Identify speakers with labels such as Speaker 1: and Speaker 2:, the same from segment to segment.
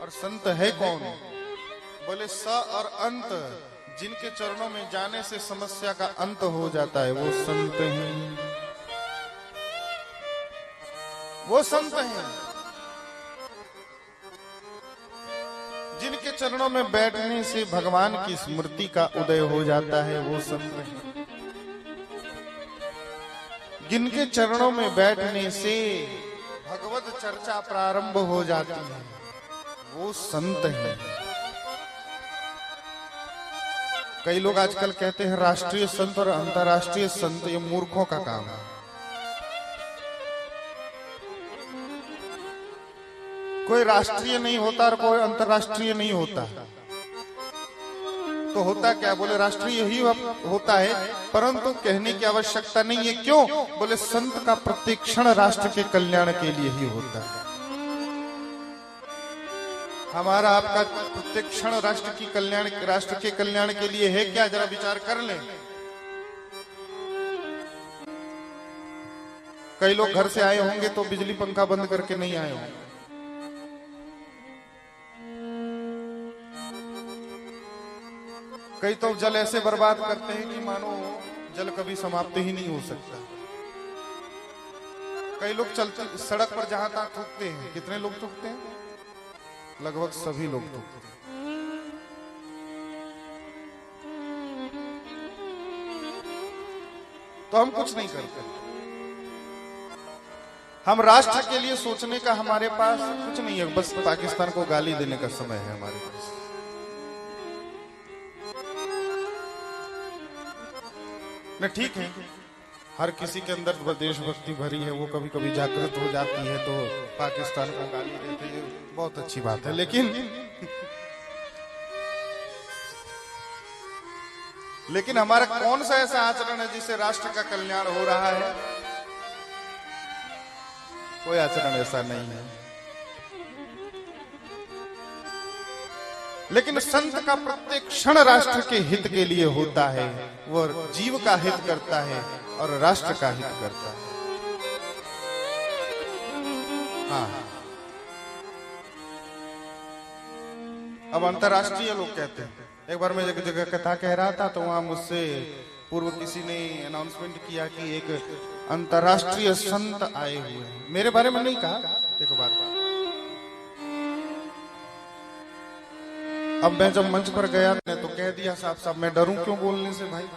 Speaker 1: और संत है कौन? बोले स और अंत, जिनके चरणों में जाने से समस्या का अंत हो जाता है, वो संत हैं। वो संत हैं जिनके चरणों में बैठने से भगवान की स्मृति का उदय हो जाता है, वो संत हैं। जिनके चरणों में बैठने से भगवत चर्चा प्रारंभ हो जाती है, वो संत हैं। कई लोग आजकल कहते हैं राष्ट्रीय संत और अंतर्राष्ट्रीय संत, ये मूर्खों का काम है। कोई राष्ट्रीय नहीं होता और कोई अंतर्राष्ट्रीय नहीं होता, तो होता क्या? बोले राष्ट्रीय ही होता है, परंतु कहने की आवश्यकता नहीं है। क्यों? बोले संत का प्रत्येक क्षण राष्ट्र के कल्याण के लिए ही होता है। हमारा आपका प्रत्येक क्षण राष्ट्र के कल्याण के लिए है क्या? जरा विचार कर लें। कई लोग घर से आए होंगे तो बिजली पंखा बंद करके नहीं आए होंगे। कई तो जल ऐसे बर्बाद करते हैं कि मानो जल कभी समाप्त ही नहीं हो सकता। कई लोग चलते सड़क पर जहां तहां थूकते हैं। कितने लोग थूकते हैं? लगभग सभी लोग थूकते हैं। तो हम कुछ नहीं करते। हम राष्ट्र के लिए सोचने का हमारे पास कुछ नहीं है, बस पाकिस्तान को गाली देने का समय है हमारे पास। न ठीक है, हर किसी के अंदर देशभक्ति भरी है, वो कभी कभी जागृत हो जाती है तो पाकिस्तान को गाली देते हैं, बहुत अच्छी बात है। लेकिन हमारा कौन सा ऐसा आचरण है जिससे राष्ट्र का कल्याण हो रहा है? कोई आचरण ऐसा नहीं है। लेकिन संत का प्रत्येक क्षण राष्ट्र के हित के लिए होता है। वो जीव का हित करता है और राष्ट्र का हित करता है। हाँ, अब अंतर्राष्ट्रीय लोग कहते हैं। एक बार मैं एक जगह कथा कह रहा था तो वहां मुझसे पूर्व किसी ने अनाउंसमेंट किया कि एक अंतर्राष्ट्रीय संत आए हुए हैं। मेरे बारे में नहीं कहा। एक बात, अब मैं जब मंच पर गया तो कह दिया साफ साफ, मैं डरूं क्यों बोलने से भाई?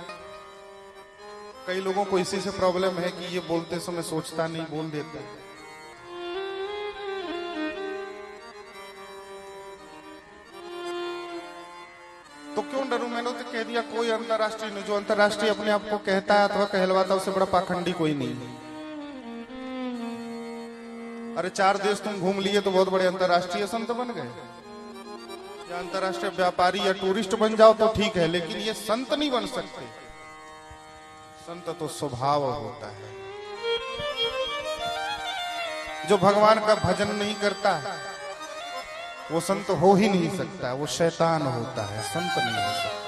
Speaker 1: कई लोगों को इसी से प्रॉब्लम है कि ये बोलते समय सोचता नहीं, बोल देता। तो क्यों डरूं? मैंने तो कह दिया कोई अंतर्राष्ट्रीय नहीं। जो अंतर्राष्ट्रीय अपने आप को कहता है अथवा कहलवाता है, उससे बड़ा पाखंडी कोई नहीं। अरे 4 देश तुम घूम लिए तो बहुत बड़े अंतर्राष्ट्रीय संत बन गए। या अंतर्राष्ट्रीय व्यापारी या टूरिस्ट बन जाओ तो ठीक है, लेकिन ये संत नहीं बन सकते। संत तो स्वभाव होता है। जो भगवान का भजन नहीं करता वो संत हो ही नहीं सकता। वो शैतान होता है, संत नहीं हो सकता।